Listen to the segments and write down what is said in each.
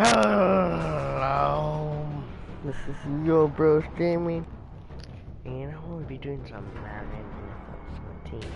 Hello, this is YoBros Gaming, and I'm going to be doing some Madden 17.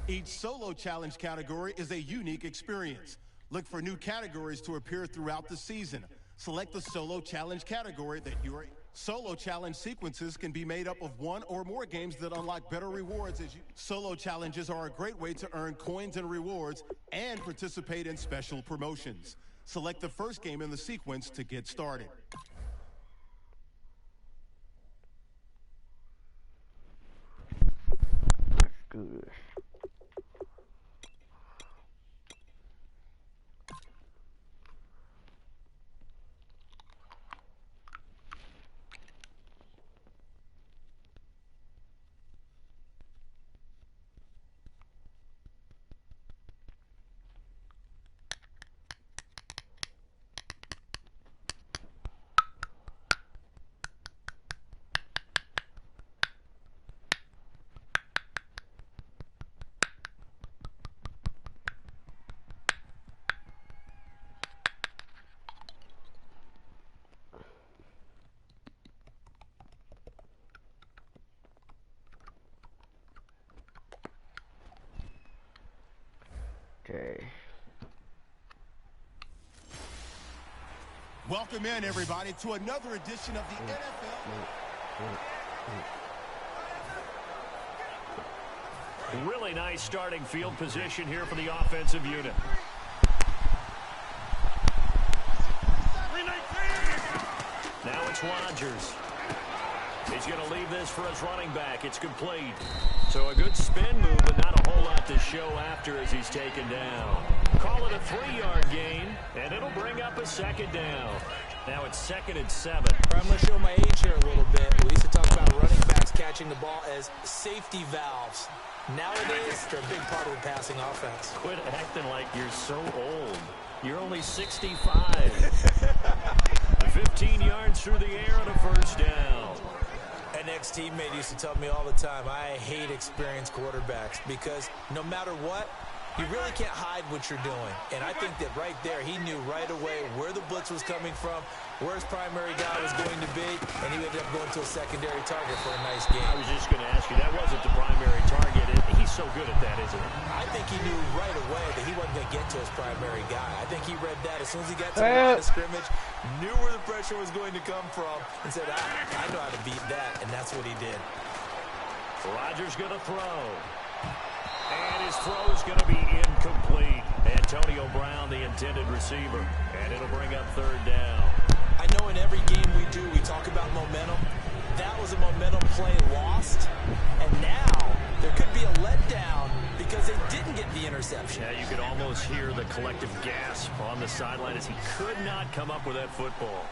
Each solo challenge category is a unique experience. Look for new categories to appear throughout the season. Select the solo challenge category that you are in. Solo challenge sequences can be made up of one or more games that unlock better rewards as you. Solo challenges are a great way to earn coins and rewards and participate in special promotions. Select the first game in the sequence to get started. Let's do this. Okay. Welcome in, everybody, to another edition of the NFL. Really nice starting field position here for the offensive unit. Now it's Rodgers. He's going to leave this for his running back. It's complete. So a good spin move, but not a whole lot to show after as he's taken down. Call it a 3-yard gain, and it'll bring up a second down. Now it's 2nd and 7. I'm going to show my age here a little bit. We used to talk about running backs catching the ball as safety valves. Nowadays, they're a big part of the passing offense. Quit acting like you're so old. You're only 65. 15 yards through the air on a first down. An ex-teammate used to tell me all the time, I hate experienced quarterbacks because no matter what, you really can't hide what you're doing. And I think that right there, he knew right away where the blitz was coming from, where his primary guy was going to be, and he ended up going to a secondary target for a nice game. I was just going to ask you, that wasn't the primary target. He's so good at that, isn't he? I think he knew right away that he wasn't going to get to his primary guy. I think he read that as soon as he got to the line of scrimmage, knew where the pressure was going to come from, and said, I know how to beat that, and that's what he did. Rodgers going to throw. And his throw is going to be incomplete. Antonio Brown, the intended receiver. And it'll bring up 3rd down. I know in every game we do, we talk about momentum. That was a momentum play lost. And now there could be a letdown because they didn't get the interception. Yeah, you could almost hear the collective gasp on the sideline as he could not come up with that football.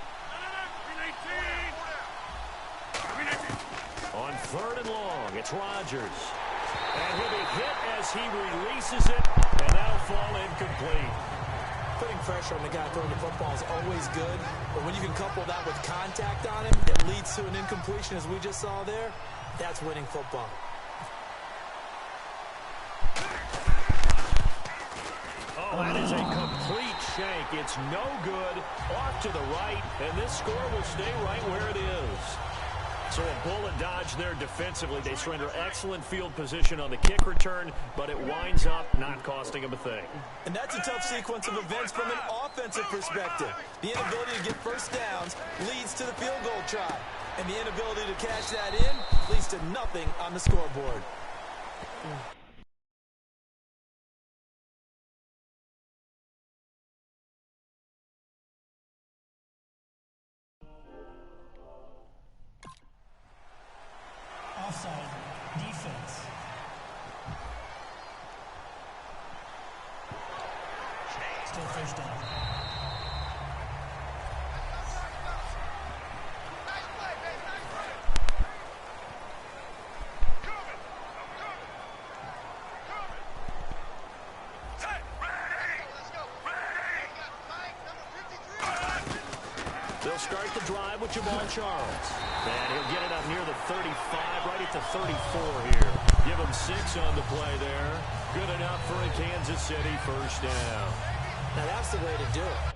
On 3rd and long, it's Rodgers. And he'll be hit as he releases it, and that'll fall incomplete. Putting pressure on the guy throwing the football is always good, but when you can couple that with contact on him, it leads to an incompletion, as we just saw there. That's winning football. Oh, that is a complete shank. It's no good, off to the right, and this score will stay right where it is. So a bullet dodge there defensively. They surrender excellent field position on the kick return, but it winds up not costing them a thing. And that's a tough sequence of events from an offensive perspective. The inability to get first downs leads to the field goal try. And the inability to cash that in leads to nothing on the scoreboard. Offside, defense. Still first down. They'll start the drive with Jamal Charles. And he'll get it up near the 35, right at the 34 here. Give him 6 on the play there. Good enough for a Kansas City first down. Now that's the way to do it.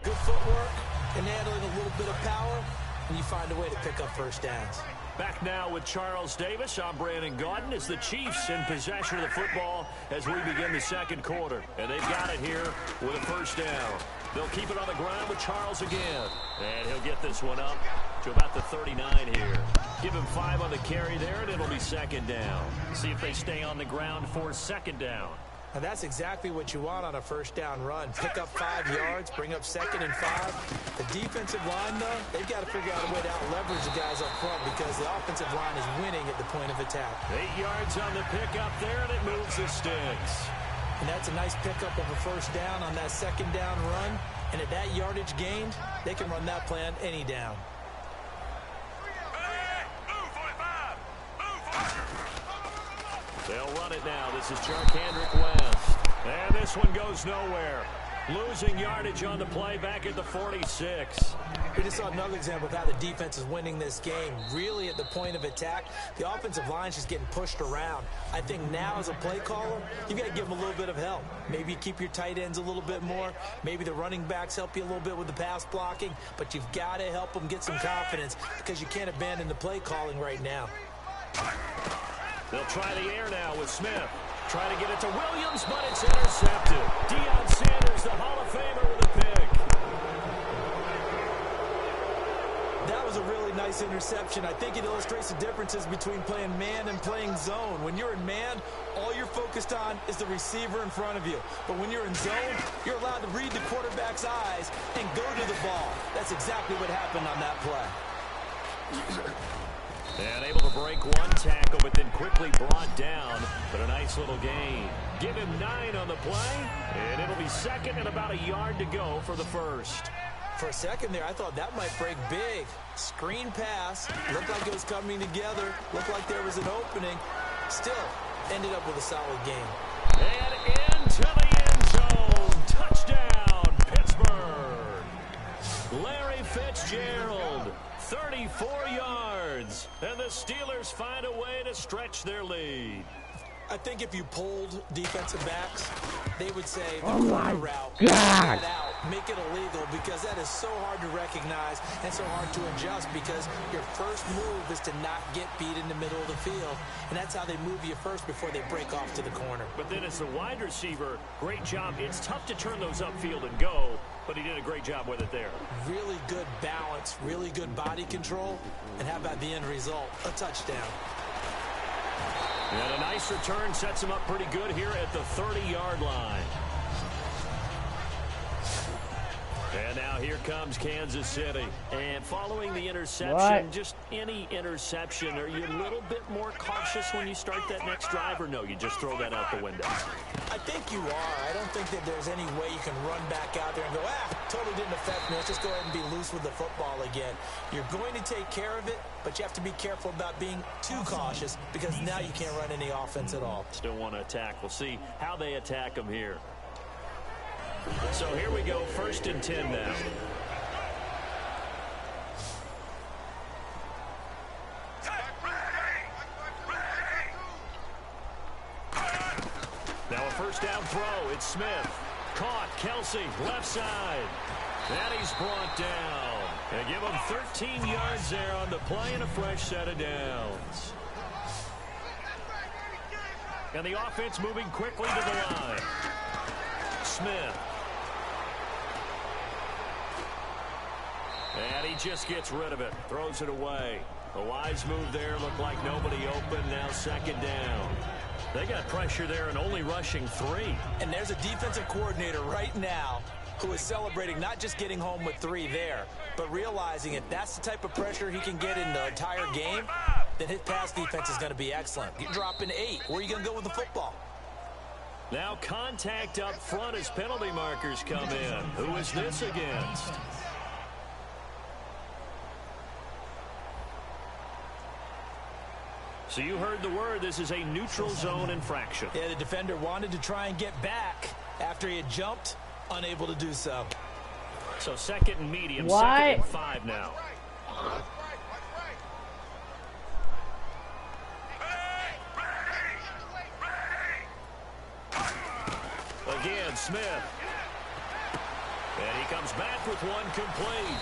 Good footwork and handling a little bit of power, and you find a way to pick up first downs. Back now with Charles Davis. I'm Brandon Gaudin as the Chiefs in possession of the football as we begin the second quarter. And they've got it here with a first down. They'll keep it on the ground with Charles again. And he'll get this one up to about the 39 here. Give him 5 on the carry there, and it'll be second down. See if they stay on the ground for second down. And that's exactly what you want on a first down run. Pick up 5 yards, bring up 2nd and 5. The defensive line, though, they've got to figure out a way to out-leverage the guys up front because the offensive line is winning at the point of attack. 8 yards on the pickup there, and it moves the sticks. And that's a nice pickup of a first down on that second down run. And at that yardage gained, they can run that play on any down. They'll run it now. This is Charkandrick West. And this one goes nowhere. Losing yardage on the play back at the 46. We just saw another example of how the defense is winning this game. Really at the point of attack, the offensive line's just getting pushed around. I think now as a play caller, you've got to give them a little bit of help. Maybe keep your tight ends a little bit more. Maybe the running backs help you a little bit with the pass blocking. But you've got to help them get some confidence because you can't abandon the play calling right now. They'll try the air now with Smith. Try to get it to Williams, but it's intercepted. Deion Sanders, the Hall of Famer, with a pick. That was a really nice interception. I think it illustrates the differences between playing man and playing zone. When you're in man, all you're focused on is the receiver in front of you. But when you're in zone, you're allowed to read the quarterback's eyes and go to the ball. That's exactly what happened on that play. And able to break one tackle, but then quickly brought down. But a nice little gain. Give him 9 on the play, and it'll be second and about a yard to go for the first. For a second there, I thought that might break big. Screen pass. Looked like it was coming together. Looked like there was an opening. Still, ended up with a solid game. And into the end zone. Touchdown, Pittsburgh. Larry Fitzgerald. 34 yards, and the Steelers find a way to stretch their lead. I think if you polled defensive backs, they would say the Oh my route, God. get out, make it illegal, because that is so hard to recognize and so hard to adjust because your first move is to not get beat in the middle of the field, and that's how they move you first before they break off to the corner. But then as the wide receiver, great job. It's tough to turn those upfield and go, but he did a great job with it there. Really good balance, really good body control, and how about the end result? A touchdown. And a nice return sets him up pretty good here at the 30-yard line. And now here comes Kansas City. And following the interception, just any interception, are you a little bit more cautious when you start that next drive, or no, you just throw that out the window? I think you are. I don't think that there's any way you can run back out there and go, totally didn't affect me. Let's just go ahead and be loose with the football again. You're going to take care of it, but you have to be careful about being too cautious because now you can't run any offense at all. Still want to attack. We'll see how they attack them here. So here we go, 1st and 10 now. Now a first down throw. It's Smith. Caught. Kelsey, left side. And he's brought down. And give him 13 yards there on the play and a fresh set of downs. And the offense moving quickly to the line. Smith. And he just gets rid of it. Throws it away. A wise move there. Looked like nobody open. Now second down. They got pressure there and only rushing 3. And there's a defensive coordinator right now who is celebrating not just getting home with 3 there, but realizing if that's the type of pressure he can get in the entire game, then his pass defense is going to be excellent. You're dropping 8. Where are you going to go with the football? Now contact up front as penalty markers come in. Who is this against? So you heard the word. This is a neutral zone infraction. Yeah, the defender wanted to try and get back after he had jumped, unable to do so. So 2nd and medium, What? 2nd and 5 now. Again, Smith. And he comes back with one complete.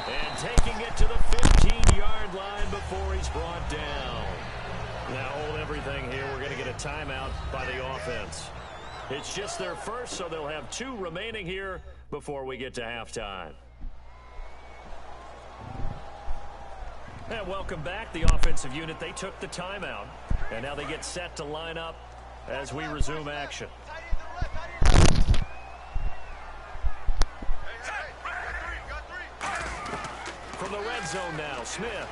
And taking it to the 15-yard line before he's brought thing here, we're going to get a timeout by the offense. It's just their first, so they'll have 2 remaining here before we get to halftime. And welcome back. The offensive unit, they took the timeout. And now they get set to line up as we resume action. From the red zone now, Smith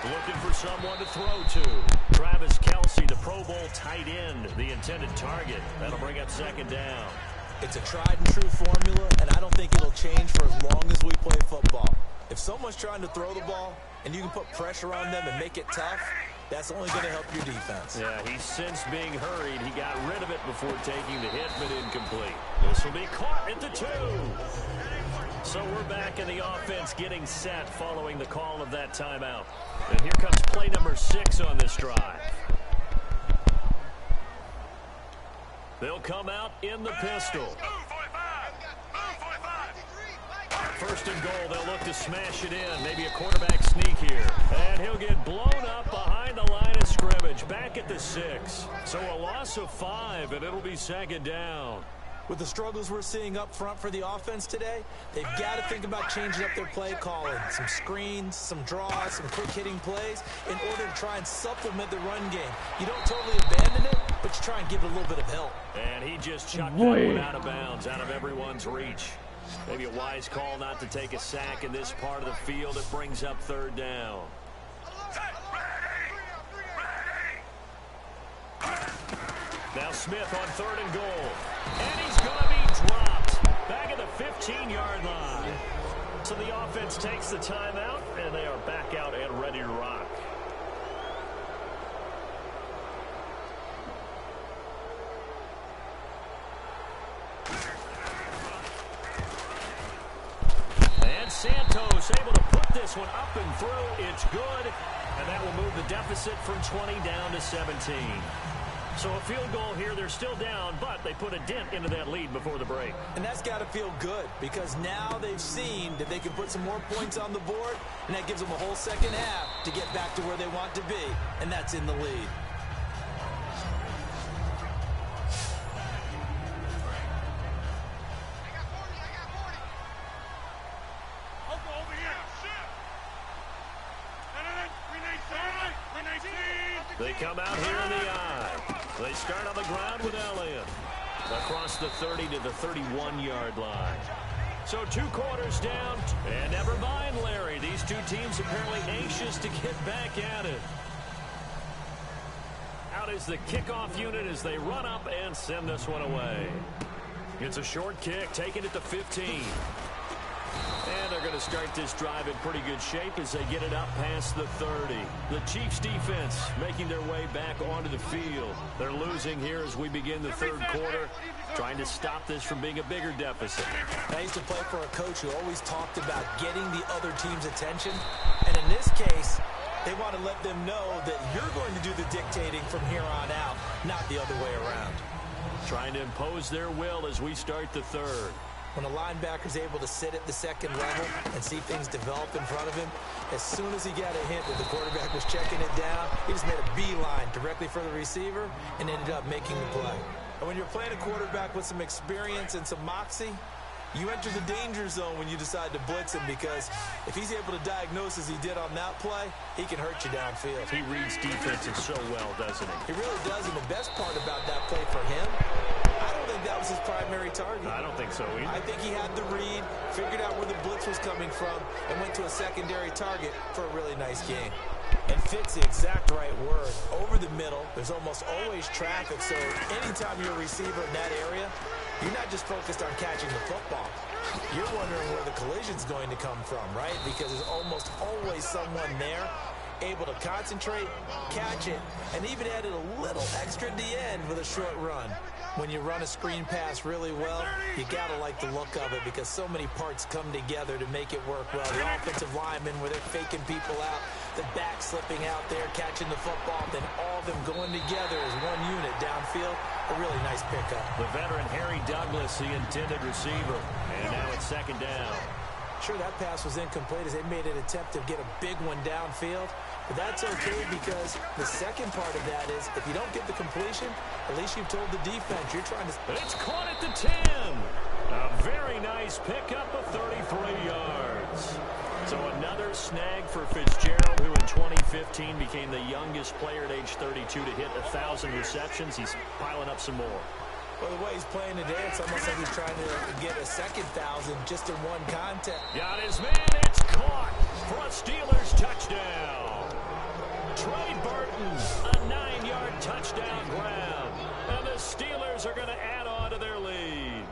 looking for someone to throw to. Travis Kelce, the Pro Bowl tight end, the intended target. That'll bring up second down. It's a tried and true formula, and I don't think it'll change for as long as we play football. If someone's trying to throw the ball and you can put pressure on them and make it tough, that's only going to help your defense. Yeah, he's since being hurried. He got rid of it before taking the hit, but incomplete. This will be caught at the 2. So we're back in the offense getting set following the call of that timeout. And here comes play number 6 on this drive. They'll come out in the pistol. First and goal, they'll look to smash it in. Maybe a quarterback sneak here. And he'll get blown up behind the line of scrimmage. Back at the 6. So a loss of 5, and it'll be second down. With the struggles we're seeing up front for the offense today, they've got to think about changing up their play calling. Some screens, some draws, some quick-hitting plays in order to try and supplement the run game. You don't totally abandon it, but you try and give it a little bit of help. And he just chucked that one out of bounds, out of everyone's reach. Maybe a wise call not to take a sack in this part of the field. It brings up third down. Now Smith on third and goal. And he's going to be dropped back at the 15-yard line. So the offense takes the timeout, and they are back out and ready to rock. And Santos able to put this one up and through. It's good, and that will move the deficit from 20 down to 17. So a field goal here, they're still down, but they put a dent into that lead before the break. And that's got to feel good because now they've seen that they can put some more points on the board, and that gives them a whole second half to get back to where they want to be, and that's in the lead. They come out here in the eye. They start on the ground with Elliott. Across the 30 to the 31-yard line. So 2 quarters down. And never mind, Larry. These 2 teams apparently anxious to get back at it. Out is the kickoff unit as they run up and send this one away. It's a short kick, taken at the 15. And they're going to start this drive in pretty good shape as they get it up past the 30. The Chiefs defense making their way back onto the field. They're losing here as we begin the third quarter, trying to stop this from being a bigger deficit. I used to play for a coach who always talked about getting the other team's attention. And in this case, they want to let them know that you're going to do the dictating from here on out, not the other way around. Trying to impose their will as we start the third. When a linebacker's able to sit at the second level and see things develop in front of him, as soon as he got a hint that the quarterback was checking it down, he just made a beeline directly for the receiver and ended up making the play. And when you're playing a quarterback with some experience and some moxie, you enter the danger zone when you decide to blitz him because if he's able to diagnose as he did on that play, he can hurt you downfield. He reads defenses so well, doesn't he? He really does, and the best part about that play for him, I don't think that was his primary target. I don't think so either. I think he had the read, figured out where the blitz was coming from, and went to a secondary target for a really nice game. And fit's the exact right word. Over the middle, there's almost always traffic, so anytime you're a receiver in that area, you're not just focused on catching the football. You're wondering where the collision's going to come from, right? Because there's almost always someone there able to concentrate, catch it, and even added a little extra at the end with a short run. When you run a screen pass really well, you got to like the look of it because so many parts come together to make it work well. The offensive linemen where they're faking people out, the back slipping out there, catching the football, then all of them going together as one unit downfield. A really nice pickup. The veteran Harry Douglas, the intended receiver. And now it's second down. Sure, that pass was incomplete as they made an attempt to get a big one downfield. But that's okay because the second part of that is if you don't get the completion, at least you've told the defense you're trying to... It's caught at the 10. A very nice pickup of 33 yards. So another snag for Fitzgerald, who in 2015 became the youngest player at age 32 to hit 1,000 receptions. He's piling up some more. Well, the way he's playing today, it's almost like he's trying to get a second 1,000 just in one contest. Got his man. It's caught for a Steelers touchdown. Trey Burton, a 9-yard touchdown grab. And the Steelers are going to add on to their lead.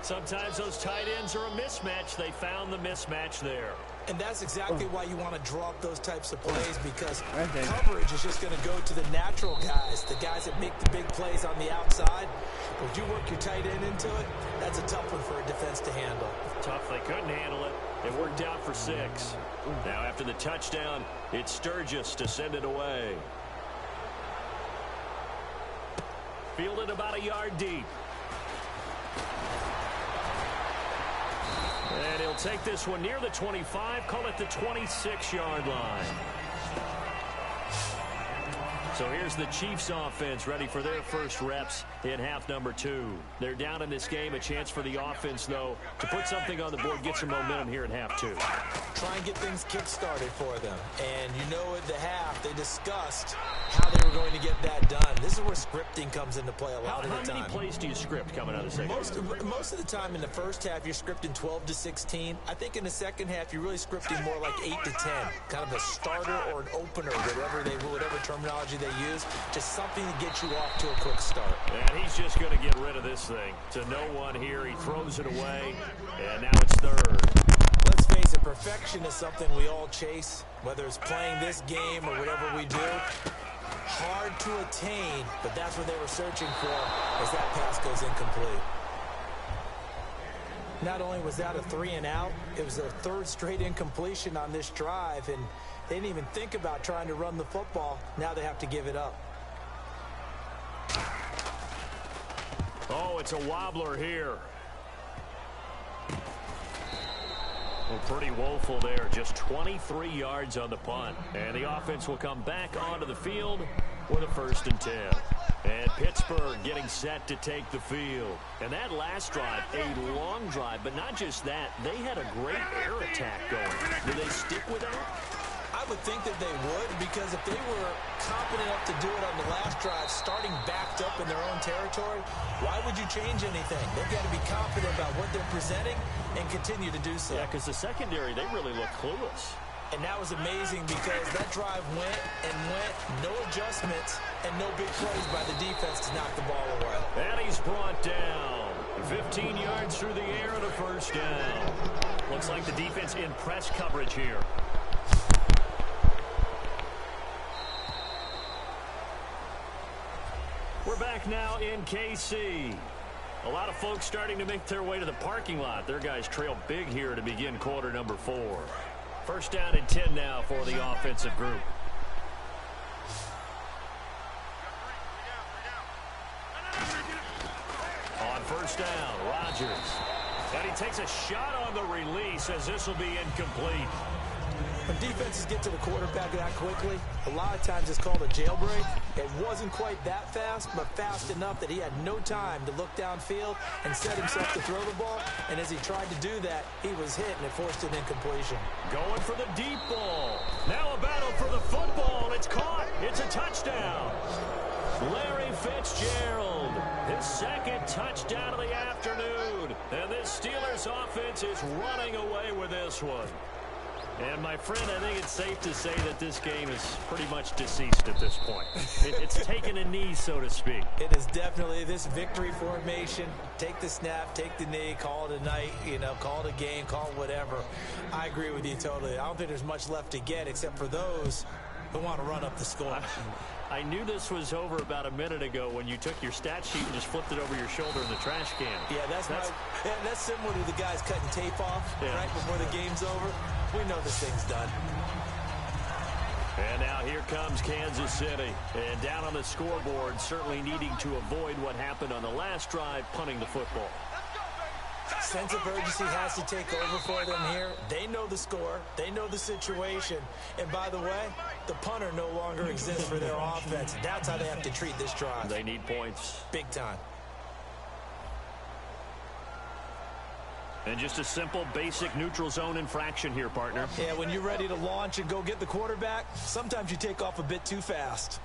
Sometimes those tight ends are a mismatch. They found the mismatch there. And that's exactly why you want to draw up those types of plays, because coverage is just going to go to the natural guys, the guys that make the big plays on the outside. But if you work your tight end into it, that's a tough one for a defense to handle. Tough. They couldn't handle it. It worked out for 6. Now after the touchdown, it's Sturgis to send it away. Fielded about a yard deep. And he'll take this one near the 25, call it the 26-yard line. So here's the Chiefs offense ready for their first reps in half number 2. They're down in this game. A chance for the offense, though, to put something on the board, get some momentum here in half 2. Try and get things kick-started for them. And you know at the half, they discussed how they were going to get that done. This is where scripting comes into play a lot of the time. How many plays do you script coming out of the second half? Most of the time in the first half, you're scripting 12 to 16. I think in the second half, you're really scripting more like 8 to 10. Kind of a starter or an opener, whatever terminology they use. Just something to get you off to a quick start. And he's just going to get rid of this thing to no one here. He throws it away, and now it's 3rd. Let's face it, perfection is something we all chase, whether it's playing this game or whatever we do. Hard to attain, but that's what they were searching for as that pass goes incomplete. Not only was that a 3 and out, it was their 3rd straight incompletion on this drive, and they didn't even think about trying to run the football. Now they have to give it up. Oh, it's a wobbler here. Well, pretty woeful there. Just 23 yards on the punt. And the offense will come back onto the field with a 1st and 10. And Pittsburgh getting set to take the field. And that last drive, a long drive, but not just that. They had a great air attack going. Do they stick with that? I would think that they would, because if they were confident enough to do it on the last drive, starting backed up in their own territory, why would you change anything? They've got to be confident about what they're presenting and continue to do so. Yeah, because the secondary, they really look clueless. And that was amazing because that drive went and went, no adjustments, and no big plays by the defense to knock the ball away. And he's brought down 15 yards through the air and a 1st down. Looks like the defense in press coverage here. We're back now in KC. A lot of folks starting to make their way to the parking lot. Their guys trail big here to begin quarter number 4. 1st down and 10 now for the offensive group. On 1st down, Rodgers. And he takes a shot on the release as this will be incomplete. When defenses get to the quarterback that quickly, a lot of times it's called a jailbreak. It wasn't quite that fast, but fast enough that he had no time to look downfield and set himself to throw the ball. And as he tried to do that, he was hit, and it forced an incompletion. Going for the deep ball. Now a battle for the football. It's caught. It's a touchdown. Larry Fitzgerald, his 2nd touchdown of the afternoon. And this Steelers offense is running away with this one. And, my friend, I think it's safe to say that this game is pretty much deceased at this point. It's taken a knee, so to speak. It is definitely this victory formation. Take the snap, take the knee, call it a night, call it a game, call it whatever. I agree with you totally. I don't think there's much left to get except for those who want to run up the score. I knew this was over about a minute ago when you took your stat sheet and just flipped it over your shoulder in the trash can. Yeah, that's similar to the guys cutting tape off right before the game's over. We know this thing's done. And now here comes Kansas City. And down on the scoreboard, certainly needing to avoid what happened on the last drive, punting the football. sense of urgency has to take over for them here. They know the score. They know the situation. And by the way, the punter no longer exists for their offense. That's how they have to treat this drive. They need points. Big time. And just a simple, basic neutral zone infraction here, partner. Yeah, when you're ready to launch and go get the quarterback, sometimes you take off a bit too fast.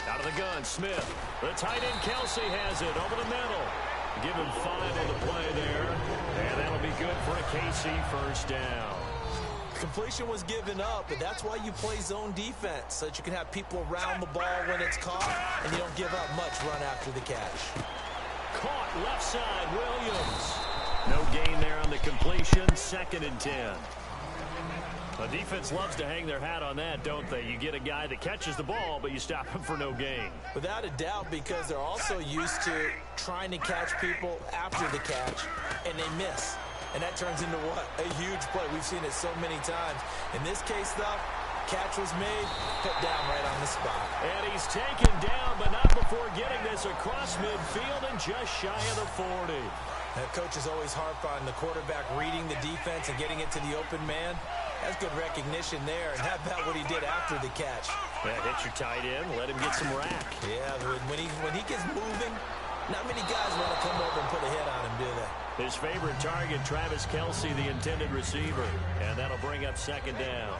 Out of the gun, Smith. The tight end, Kelsey, has it over the middle. Give him 5 on the play there. And that'll be good for a KC first down. Completion was given up, but that's why you play zone defense, so that you can have people around the ball when it's caught, and you don't give up much run after the catch. Caught left side, Williams. No gain there on the completion. 2nd and 10. The defense loves to hang their hat on that, don't they? You get a guy that catches the ball, but you stop him for no gain. Without a doubt, because they're also used to trying to catch people after the catch, and they miss. And that turns into what? A huge play. We've seen it so many times. In this case, though, catch was made, put down right on the spot. And he's taken down, but not before getting this across midfield and just shy of the 40. Coaches always harp on the quarterback reading the defense and getting it to the open man. That's good recognition there. And how about what he did after the catch? Yeah, hit your tight end, let him get some rack. Yeah, when he gets moving, not many guys want to come over and put a hit on him, do they? His favorite target, Travis Kelsey, the intended receiver. And that'll bring up 2nd down.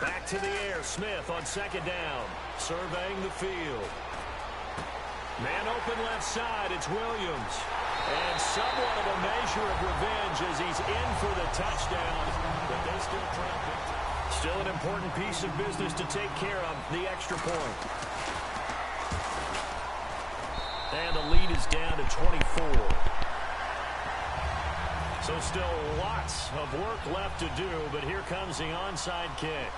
Back to the air, Smith on 2nd down, surveying the field. Man open left side, it's Williams. And somewhat of a measure of revenge as he's in for the touchdown, but they still drop it. Still an important piece of business to take care of, the extra point. And the lead is down to 24. So still lots of work left to do, but here comes the onside kick.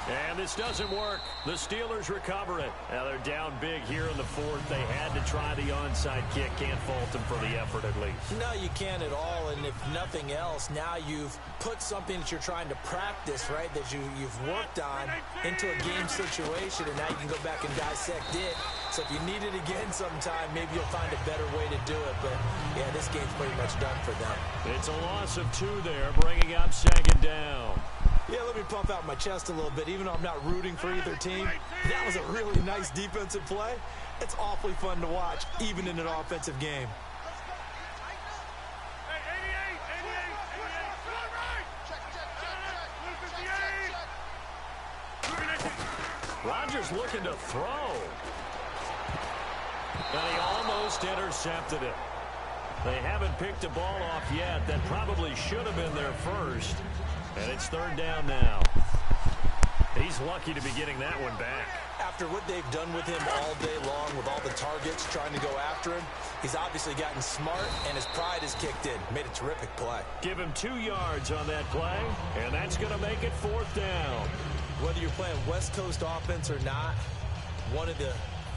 And this doesn't work. The Steelers recover it. Now they're down big here in the 4th. They had to try the onside kick. Can't fault them for the effort at least. No, you can't at all. And if nothing else, now you've put something that you're trying to practice, right, that you've worked on into a game situation, and now you can go back and dissect it. So if you need it again sometime, maybe you'll find a better way to do it. But, yeah, this game's pretty much done for them. It's a loss of 2 there, bringing up 2nd down. Yeah, let me pump out my chest a little bit, even though I'm not rooting for either team. That was a really nice defensive play. It's awfully fun to watch, even in an offensive game. Rodgers looking to throw. And he almost intercepted it. They haven't picked a ball off yet. That probably should have been their first. And it's 3rd down now. He's lucky to be getting that one back. After what they've done with him all day long, with all the targets trying to go after him, he's obviously gotten smart, and his pride has kicked in. Made a terrific play. Give him 2 yards on that play, and that's going to make it 4th down. Whether you're playing West Coast offense or not, one of the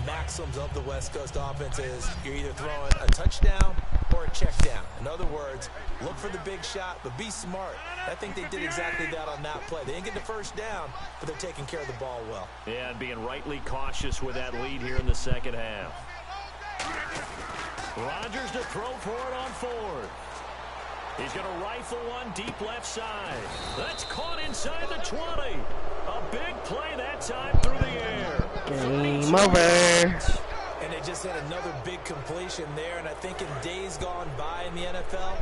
maxims of the West Coast offense is you're either throwing a touchdown or a check down. In other words, look for the big shot, but be smart. I think they did exactly that on that play. They didn't get the first down, but they're taking care of the ball well. Yeah, and being rightly cautious with that lead here in the 2nd half. Rodgers to throw for it on 4th. He's going to rifle one deep left side. That's caught inside the 20. A big play that time through the air. Game over. And they just had another big completion there. And I think in days gone by in the NFL,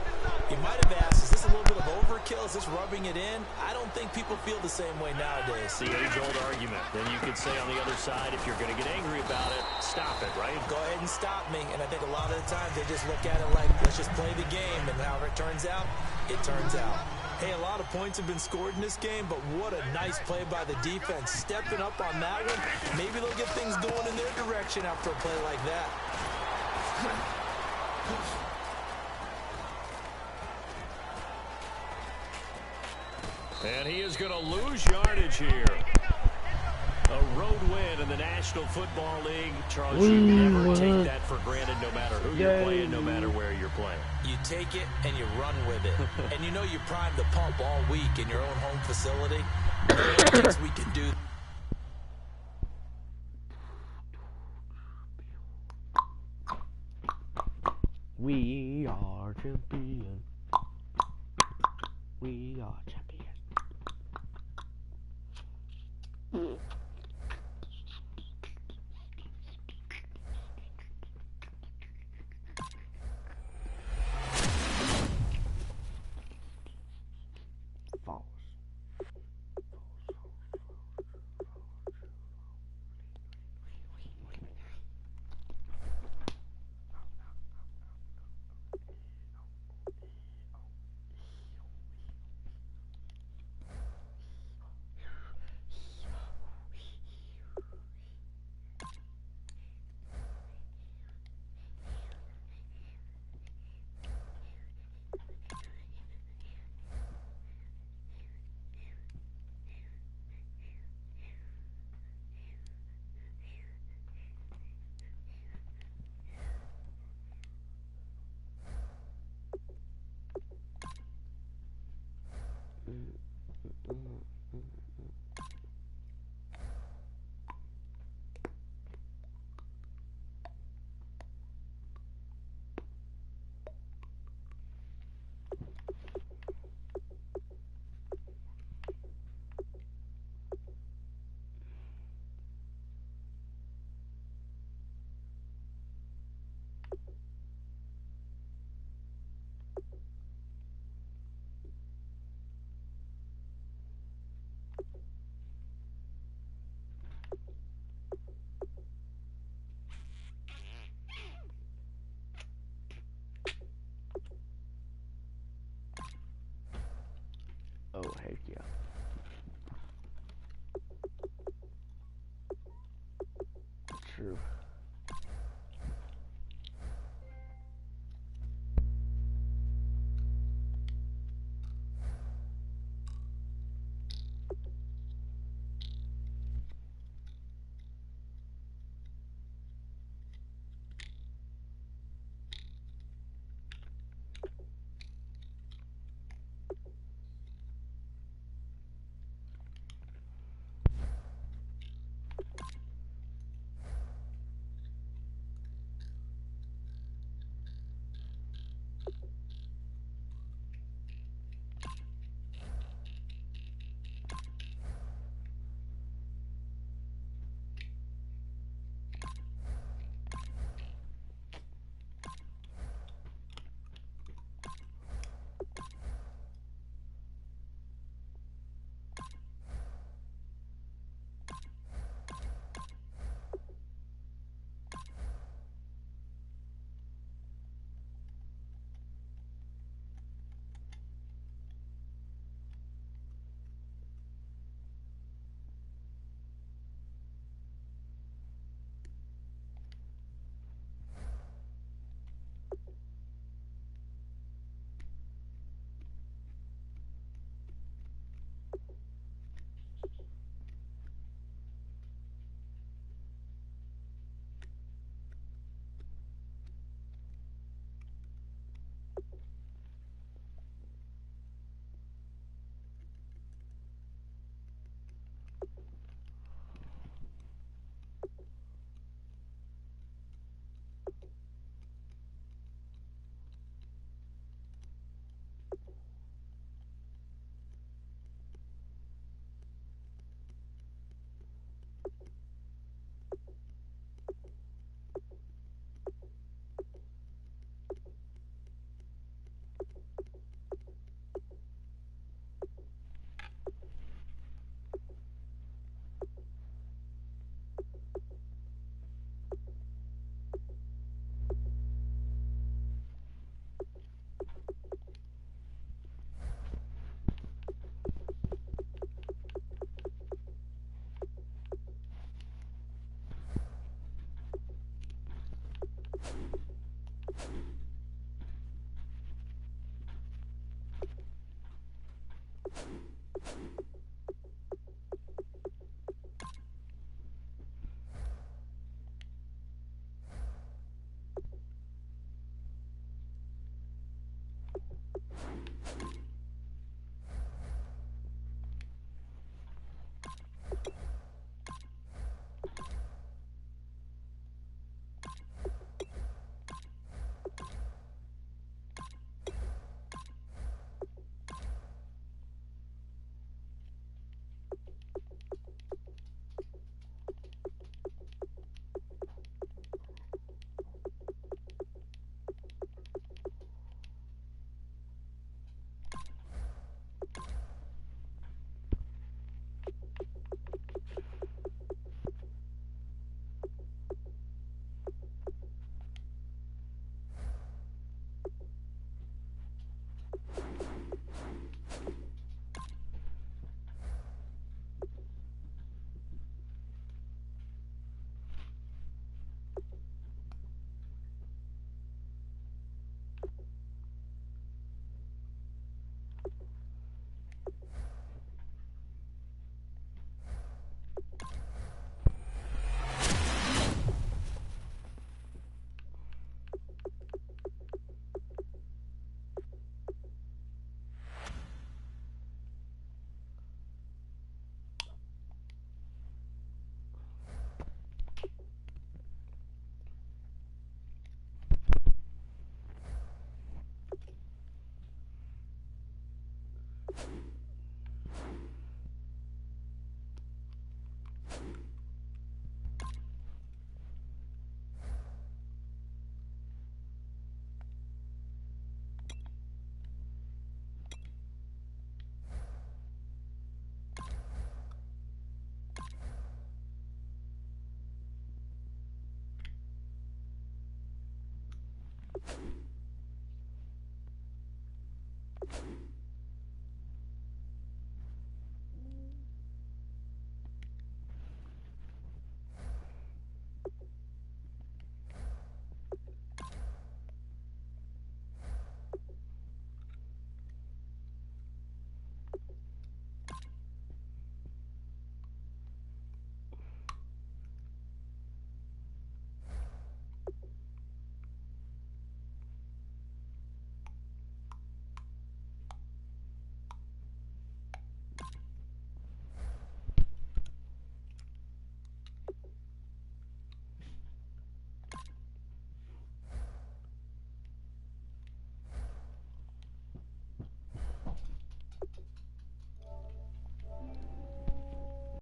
you might have asked, is this a little bit of overkill? Is this rubbing it in? I don't think people feel the same way nowadays. The age-old argument. Then you could say on the other side, if you're going to get angry about it, stop it, right? Go ahead and stop me. And I think a lot of the times they just look at it like, let's just play the game. And however it turns out, it turns out. Hey, a lot of points have been scored in this game, but what a nice play by the defense. Stepping up on that one, maybe they'll get things going in their direction after a play like that. And he is going to lose yardage here. A road win in the national. National Football League, Charles, you never take that for granted no matter who you're playing, no matter where you're playing. You take it and you run with it. And you know you primed the pump all week in your own home facility. There are things we can do. We are champion. We are champion. False. Oh, heck yeah. True.